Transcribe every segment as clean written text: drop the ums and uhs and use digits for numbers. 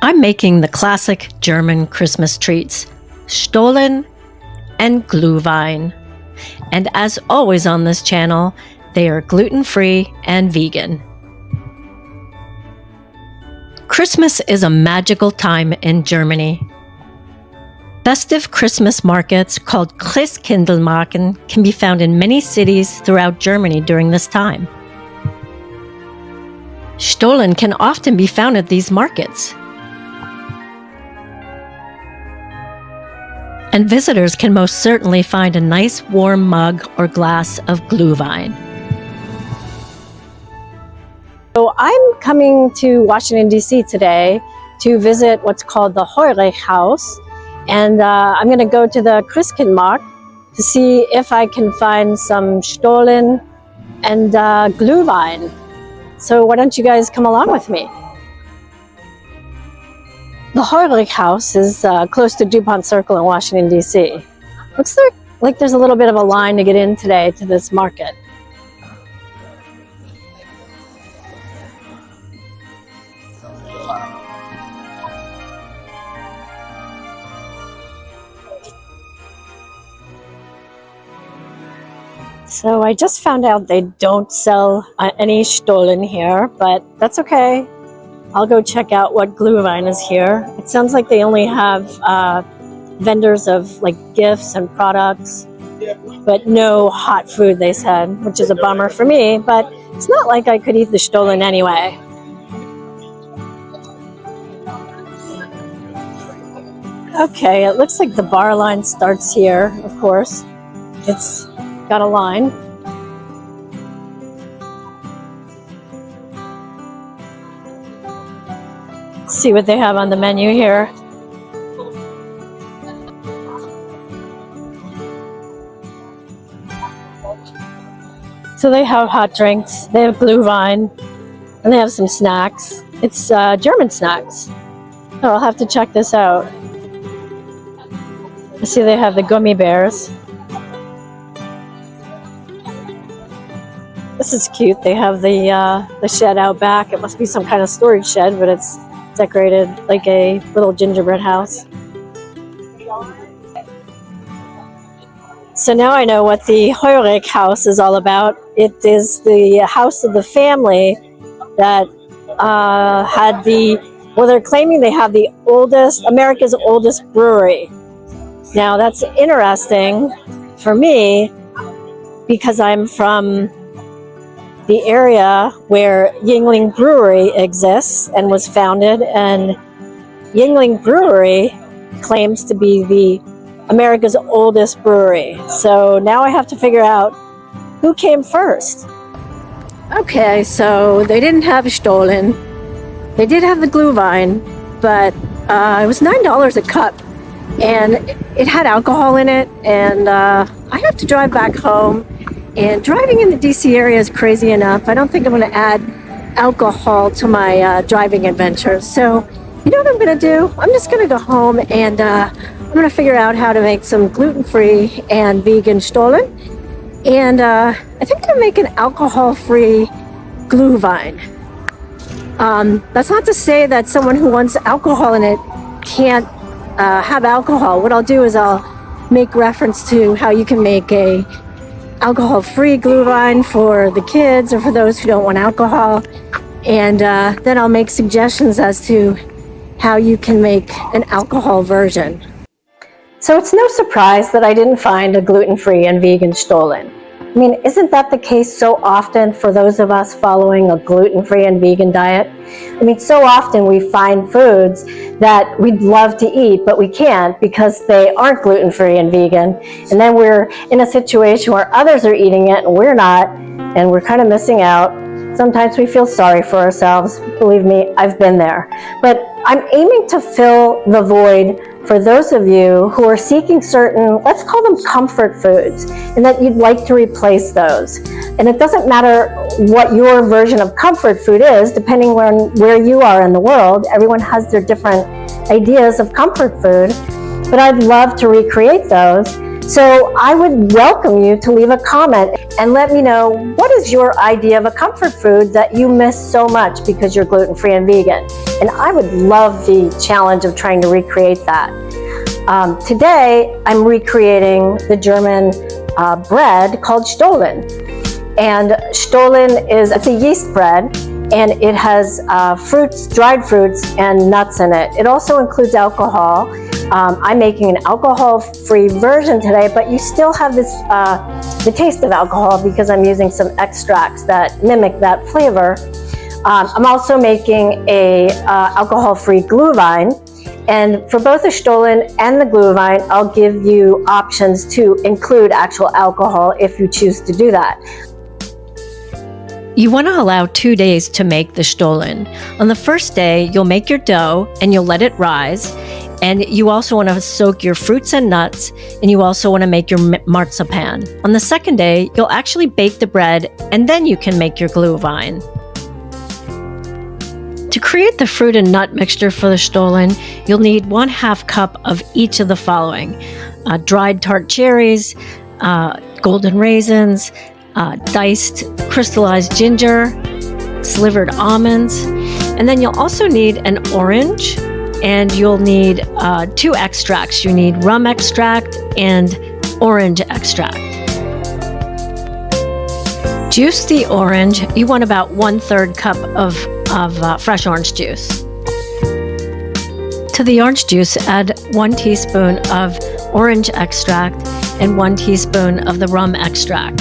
I'm making the classic German Christmas treats, Stollen and Glühwein. And as always on this channel, they are gluten-free and vegan. Christmas is a magical time in Germany. Festive Christmas markets called Christkindl Market can be found in many cities throughout Germany during this time. Stollen can often be found at these markets. And visitors can most certainly find a nice warm mug or glass of Gluehwein. So I'm coming to Washington, D.C. today to visit what's called the Huerich house. And I'm going to go to the Christkindl Market to see if I can find some Stollen and Glühwein. So why don't you guys come along with me? The Huerich house is close to DuPont Circle in Washington, D.C. Looks like there's a little bit of a line to get in today to this market. So I just found out they don't sell any Stollen here, but that's okay. I'll go check out what Gluehwein is here. It sounds like they only have vendors of like gifts and products, but no hot food, they said, which is a bummer for me, but it's not like I could eat the Stollen anyway. Okay, it looks like the bar line starts here, of course. It's got a line. Let's see what they have on the menu here. So they have hot drinks, they have Gluehwein, and they have some snacks. It's German snacks. So I'll have to check this out. I see they have the gummy bears. This is cute. They have the shed out back. It must be some kind of storage shed, but it's decorated like a little gingerbread house. So now I know what the Huerich house is all about. It is the house of the family that had well, they're claiming they have America's oldest brewery. Now that's interesting for me because I'm from the area where Yuengling Brewery exists and was founded, and Yuengling Brewery claims to be the America's oldest brewery. So now I have to figure out who came first. Okay, so they didn't have Stollen. They did have the Gluehwein, but it was $9 a cup, and it had alcohol in it, and I have to drive back home. And driving in the DC area is crazy enough. I don't think I'm going to add alcohol to my driving adventures. So, you know what I'm going to do? I'm just going to go home and I'm going to figure out how to make some gluten-free and vegan Stollen. And I think I'm going to make an alcohol-free Gluehwein. That's not to say that someone who wants alcohol in it can't have alcohol. What I'll do is I'll make reference to how you can make a alcohol-free Gluehwein for the kids or for those who don't want alcohol, and then I'll make suggestions as to how you can make an alcohol version. So it's no surprise that I didn't find a gluten-free and vegan Stollen. I mean, isn't that the case so often for those of us following a gluten-free and vegan diet? I mean, so often we find foods that we'd love to eat, but we can't because they aren't gluten-free and vegan. And then we're in a situation where others are eating it and we're not, and we're kind of missing out. Sometimes we feel sorry for ourselves. Believe me, I've been there. But I'm aiming to fill the void for those of you who are seeking certain, let's call them comfort foods, and that you'd like to replace those. And it doesn't matter what your version of comfort food is, depending on where you are in the world. Everyone has their different ideas of comfort food, but I'd love to recreate those. So I would welcome you to leave a comment and let me know, what is your idea of a comfort food that you miss so much because you're gluten-free and vegan? And I would love the challenge of trying to recreate that. Today, I'm recreating the German bread called Stollen. And Stollen it's a yeast bread, and it has fruits, dried fruits, and nuts in it. It also includes alcohol. I'm making an alcohol-free version today, but you still have this the taste of alcohol because I'm using some extracts that mimic that flavor. I'm also making a alcohol-free Gluehwein, and for both the Stollen and the Gluehwein, I'll give you options to include actual alcohol if you choose to do that. You want to allow 2 days to make the Stollen. On the first day, you'll make your dough and you'll let it rise. And you also want to soak your fruits and nuts, and you also want to make your marzipan. On the second day, you'll actually bake the bread, and then you can make your Gluehwein. To create the fruit and nut mixture for the Stollen, you'll need 1/2 cup of each of the following: dried tart cherries, golden raisins, diced crystallized ginger, slivered almonds, and then you'll also need an orange, and you'll need 2 extracts. You need rum extract and orange extract. Juice the orange. You want about 1/3 cup of fresh orange juice. To the orange juice, add 1 teaspoon of orange extract and 1 teaspoon of the rum extract.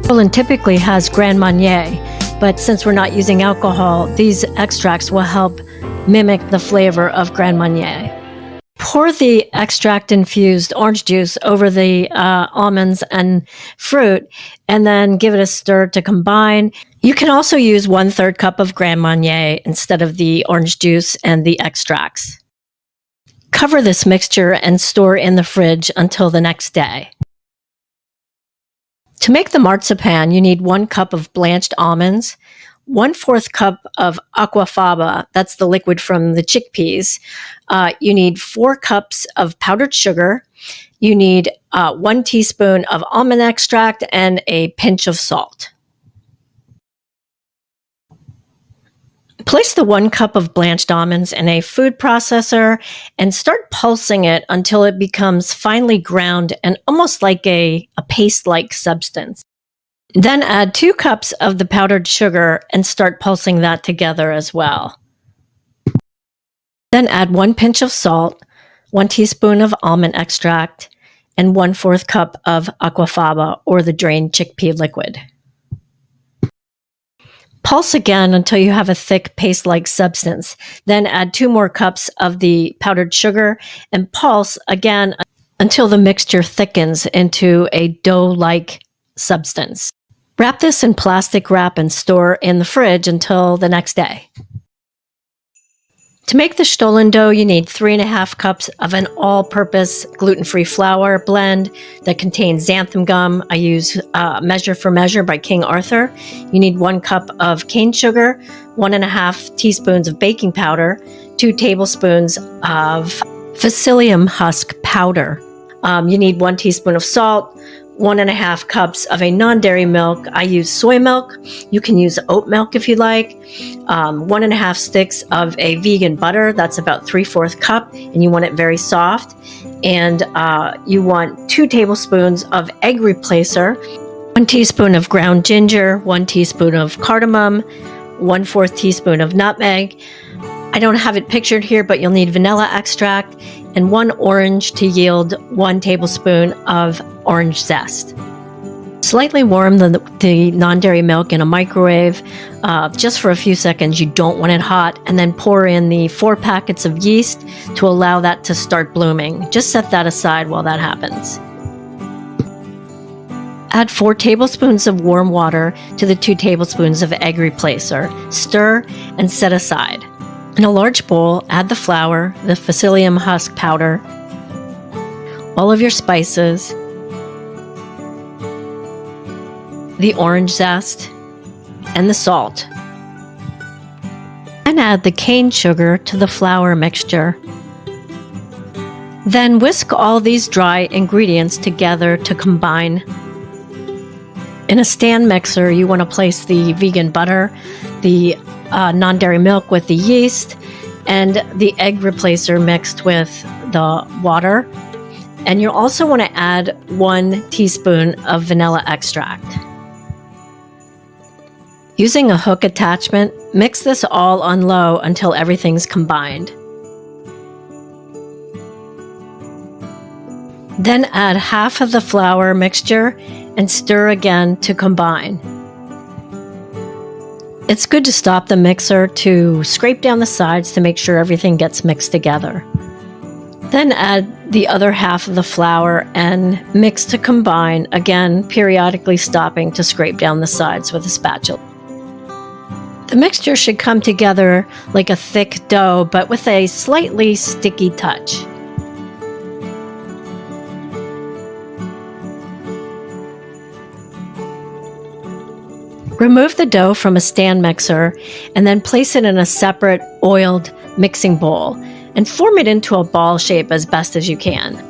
Stollen typically has Grand Marnier, but since we're not using alcohol, these extracts will help mimic the flavor of Grand Marnier. Pour the extract-infused orange juice over the almonds and fruit, and then give it a stir to combine. You can also use 1/3 cup of Grand Marnier instead of the orange juice and the extracts. Cover this mixture and store in the fridge until the next day. To make the marzipan, you need 1 cup of blanched almonds, 1/4 cup of aquafaba, that's the liquid from the chickpeas. You need 4 cups of powdered sugar. You need 1 teaspoon of almond extract and a pinch of salt. Place the 1 cup of blanched almonds in a food processor and start pulsing it until it becomes finely ground and almost like a paste-like substance. Then add 2 cups of the powdered sugar and start pulsing that together as well. Then add 1 pinch of salt, 1 teaspoon of almond extract, and 1/4 cup of aquafaba, or the drained chickpea liquid. Pulse again until you have a thick paste-like substance. Then add 2 more cups of the powdered sugar and pulse again until the mixture thickens into a dough-like substance. Wrap this in plastic wrap and store in the fridge until the next day. To make the Stollen dough, you need 3.5 cups of an all-purpose gluten-free flour blend that contains xanthan gum. I use Measure for Measure by King Arthur. You need 1 cup of cane sugar, 1.5 teaspoons of baking powder, 2 tablespoons of psyllium husk powder. You need 1 teaspoon of salt, 1.5 cups of a non-dairy milk. I use soy milk. You can use oat milk if you like. 1.5 sticks of a vegan butter. That's about 3/4 cup, and you want it very soft. And you want 2 tablespoons of egg replacer, 1 teaspoon of ground ginger, 1 teaspoon of cardamom, 1/4 teaspoon of nutmeg. I don't have it pictured here, but you'll need vanilla extract and 1 orange to yield 1 tablespoon of orange zest. Slightly warm the non-dairy milk in a microwave just for a few seconds. You don't want it hot. And then pour in the 4 packets of yeast to allow that to start blooming. Just set that aside while that happens. Add 4 tablespoons of warm water to the 2 tablespoons of egg replacer. Stir and set aside. In a large bowl, add the flour, the psyllium husk powder, all of your spices, the orange zest, and the salt. And add the cane sugar to the flour mixture. Then whisk all these dry ingredients together to combine. In a stand mixer, you want to place the vegan butter, the non-dairy milk with the yeast, and the egg replacer mixed with the water. And you'll also want to add 1 teaspoon of vanilla extract. Using a hook attachment, mix this all on low until everything's combined. Then add half of the flour mixture and stir again to combine. It's good to stop the mixer to scrape down the sides to make sure everything gets mixed together. Then add the other half of the flour and mix to combine, again periodically stopping to scrape down the sides with a spatula. The mixture should come together like a thick dough, but with a slightly sticky touch. Remove the dough from a stand mixer and then place it in a separate oiled mixing bowl and form it into a ball shape as best as you can.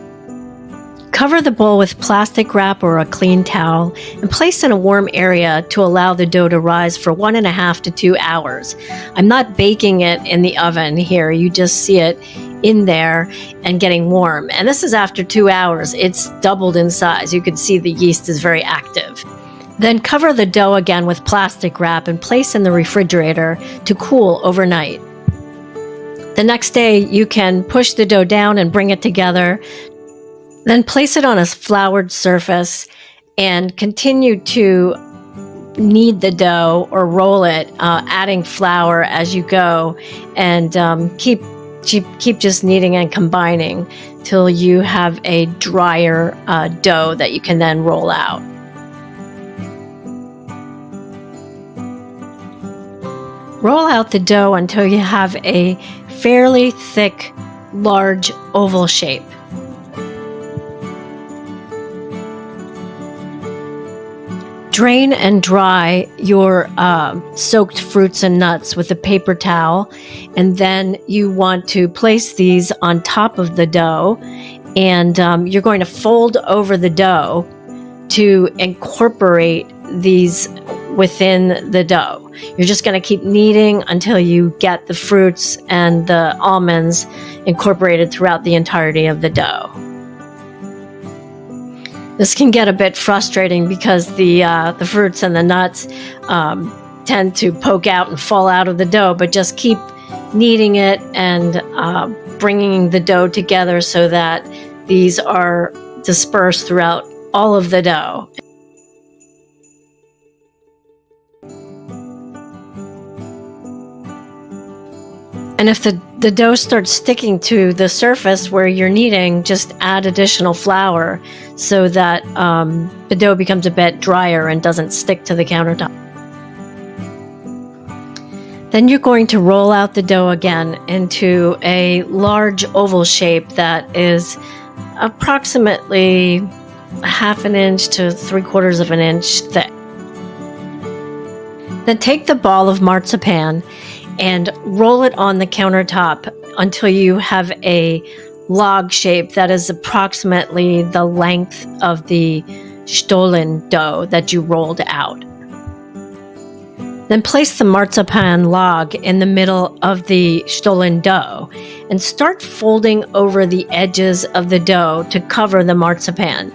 Cover the bowl with plastic wrap or a clean towel and place in a warm area to allow the dough to rise for 1.5 to 2 hours. I'm not baking it in the oven here. You just see it in there and getting warm. And this is after 2 hours. It's doubled in size. You can see the yeast is very active. Then cover the dough again with plastic wrap and place in the refrigerator to cool overnight. The next day, you can push the dough down and bring it together. Then place it on a floured surface and continue to knead the dough or roll it, adding flour as you go, and keep just kneading and combining till you have a drier dough that you can then roll out. Roll out the dough until you have a fairly thick, large oval shape. Drain and dry your soaked fruits and nuts with a paper towel, and then you want to place these on top of the dough, and you're going to fold over the dough to incorporate these within the dough. You're just going to keep kneading until you get the fruits and the almonds incorporated throughout the entirety of the dough. This can get a bit frustrating because the fruits and the nuts tend to poke out and fall out of the dough, but just keep kneading it and bringing the dough together so that these are dispersed throughout all of the dough. And if the dough starts sticking to the surface where you're kneading, just add additional flour so that the dough becomes a bit drier and doesn't stick to the countertop. Then you're going to roll out the dough again into a large oval shape that is approximately 1/2 inch to 3/4 inch thick. Then take the ball of marzipan and roll it on the countertop until you have a log shape that is approximately the length of the Stollen dough that you rolled out. Then place the marzipan log in the middle of the Stollen dough and start folding over the edges of the dough to cover the marzipan.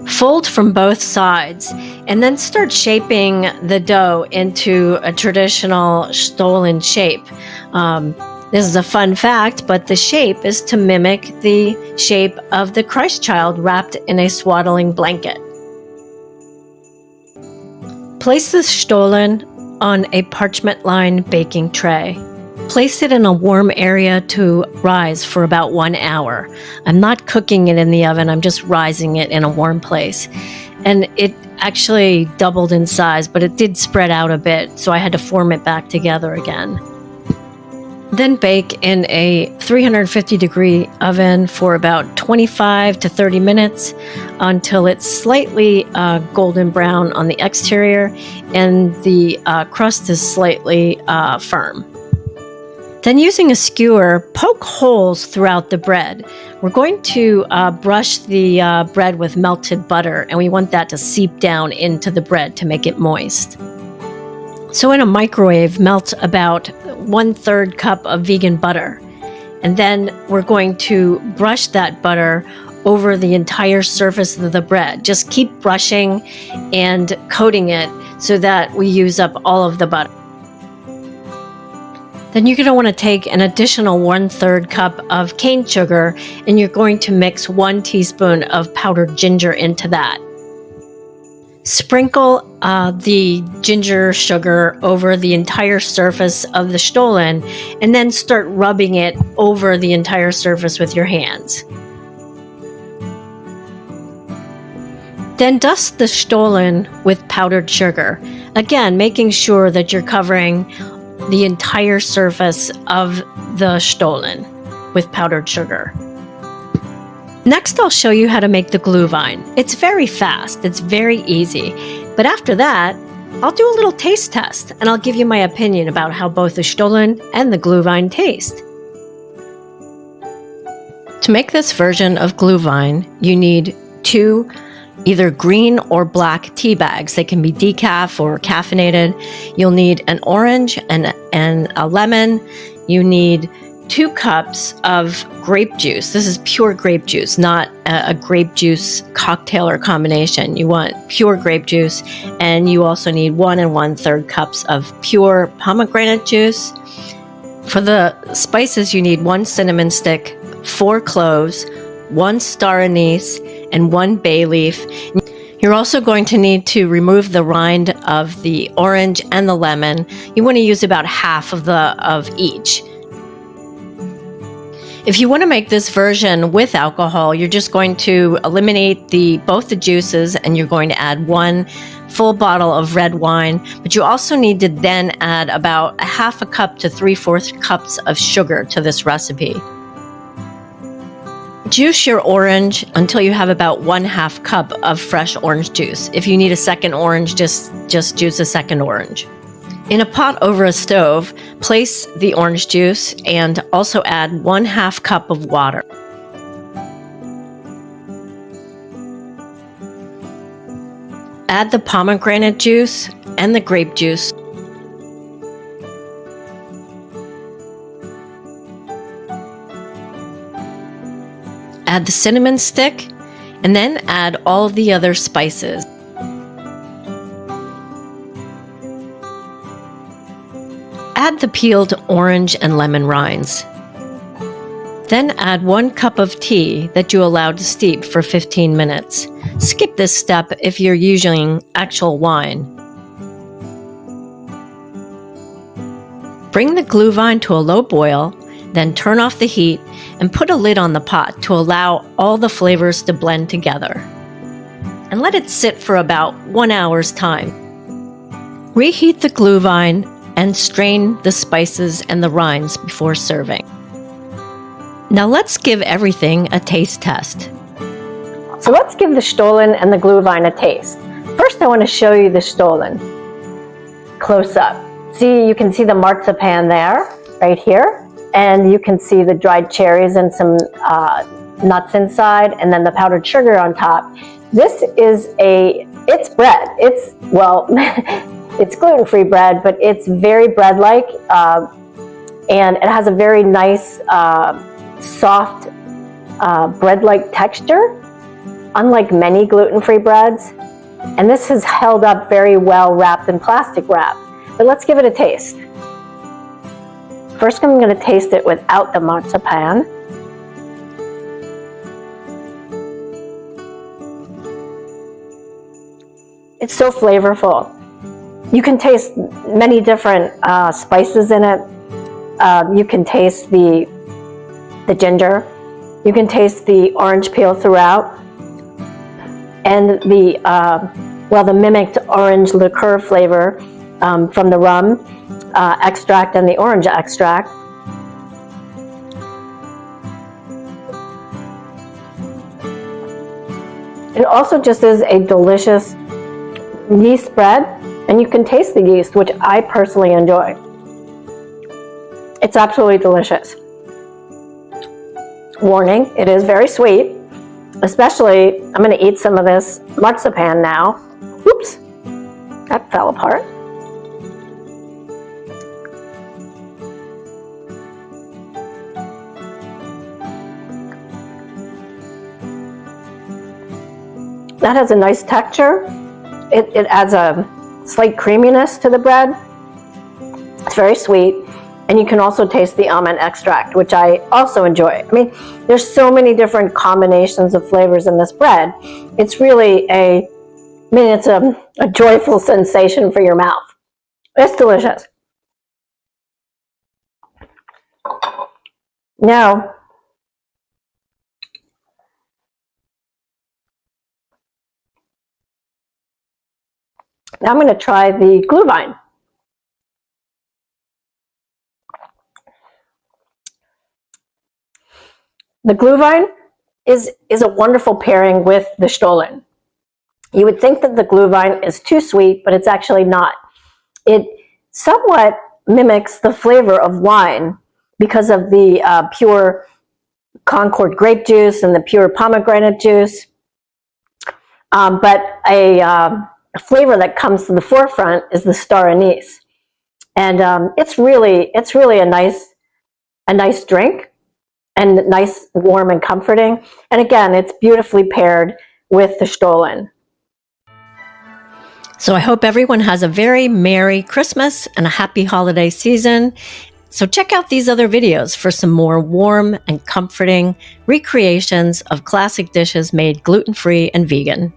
Fold from both sides and then start shaping the dough into a traditional Stollen shape. This is a fun fact, but the shape is to mimic the shape of the Christ child wrapped in a swaddling blanket. Place the Stollen on a parchment-lined baking tray. Place it in a warm area to rise for about 1 hour. I'm not cooking it in the oven, I'm just rising it in a warm place. And it actually doubled in size, but it did spread out a bit, so I had to form it back together again. Then bake in a 350-degree oven for about 25 to 30 minutes until it's slightly golden brown on the exterior and the crust is slightly firm. Then using a skewer, poke holes throughout the bread. We're going to brush the bread with melted butter, and we want that to seep down into the bread to make it moist. So in a microwave, melt about 1/3 cup of vegan butter. And then we're going to brush that butter over the entire surface of the bread. Just keep brushing and coating it so that we use up all of the butter. Then you're going to want to take an additional 1/3 cup of cane sugar, and you're going to mix 1 teaspoon of powdered ginger into that. Sprinkle the ginger sugar over the entire surface of the Stollen, and then start rubbing it over the entire surface with your hands. Then dust the Stollen with powdered sugar, again making sure that you're covering the entire surface of the Stollen with powdered sugar. Next, I'll show you how to make the Gluehwein. It's very fast, it's very easy. But after that, I'll do a little taste test, and I'll give you my opinion about how both the Stollen and the Gluehwein taste. To make this version of Gluehwein, you need 2 either green or black tea bags. They can be decaf or caffeinated. You'll need an orange and a lemon. You need 2 cups of grape juice. This is pure grape juice, not a grape juice cocktail or combination. You want pure grape juice, and you also need 1 1/3 cups of pure pomegranate juice. For the spices, you need 1 cinnamon stick, 4 cloves, 1 star anise, and 1 bay leaf. You're also going to need to remove the rind of the orange and the lemon. You want to use about half of each. If you want to make this version with alcohol, you're just going to eliminate both the juices, and you're going to add 1 full bottle of red wine. But you also need to then add about a 1/2 cup to 3/4 cups of sugar to this recipe. Juice your orange until you have about 1/2 cup of fresh orange juice. If you need a second orange, just juice a second orange. In a pot over a stove, place the orange juice and also add 1/2 cup of water. Add the pomegranate juice and the grape juice. Add the cinnamon stick, and then add all of the other spices. Add the peeled orange and lemon rinds. Then add 1 cup of tea that you allow to steep for 15 minutes. Skip this step if you're using actual wine. Bring the Gluehwein to a low boil, then turn off the heat and put a lid on the pot to allow all the flavors to blend together. And let it sit for about 1 hour's time. Reheat the Gluehwein and strain the spices and the rinds before serving. Now let's give everything a taste test. So let's give the Stollen and the Gluehwein a taste. First, I want to show you the Stollen close up. See, you can see the marzipan there, right here. And you can see the dried cherries and some nuts inside, and then the powdered sugar on top. This is it's bread. It's gluten-free bread, but it's very bread-like, and it has a very nice, soft, bread-like texture, unlike many gluten-free breads. And this has held up very well wrapped in plastic wrap. But let's give it a taste. First, I'm going to taste it without the marzipan. It's so flavorful. You can taste many different spices in it. You can taste the ginger. You can taste the orange peel throughout. And the mimicked orange liqueur flavor from the rum extract and the orange extract. It also just is a delicious yeast bread, and you can taste the yeast, which I personally enjoy. It's absolutely delicious. Warning, it is very sweet, especially, I'm going to eat some of this marzipan now. Oops, that fell apart. That has a nice texture. It adds a slight creaminess to the bread. It's very sweet. And you can also taste the almond extract, which I also enjoy. I mean, there's so many different combinations of flavors in this bread. It's really it's a joyful sensation for your mouth. It's delicious. Now, I'm going to try the Gluehwein. The Gluehwein is a wonderful pairing with the Stollen. You would think that the Gluehwein is too sweet, but it's actually not. It somewhat mimics the flavor of wine because of the pure Concord grape juice and the pure pomegranate juice. But a flavor that comes to the forefront is the star anise. And it's really a nice drink, and nice, warm, and comforting. And again, it's beautifully paired with the Stollen. So I hope everyone has a very Merry Christmas and a happy holiday season. So check out these other videos for some more warm and comforting recreations of classic dishes made gluten-free and vegan.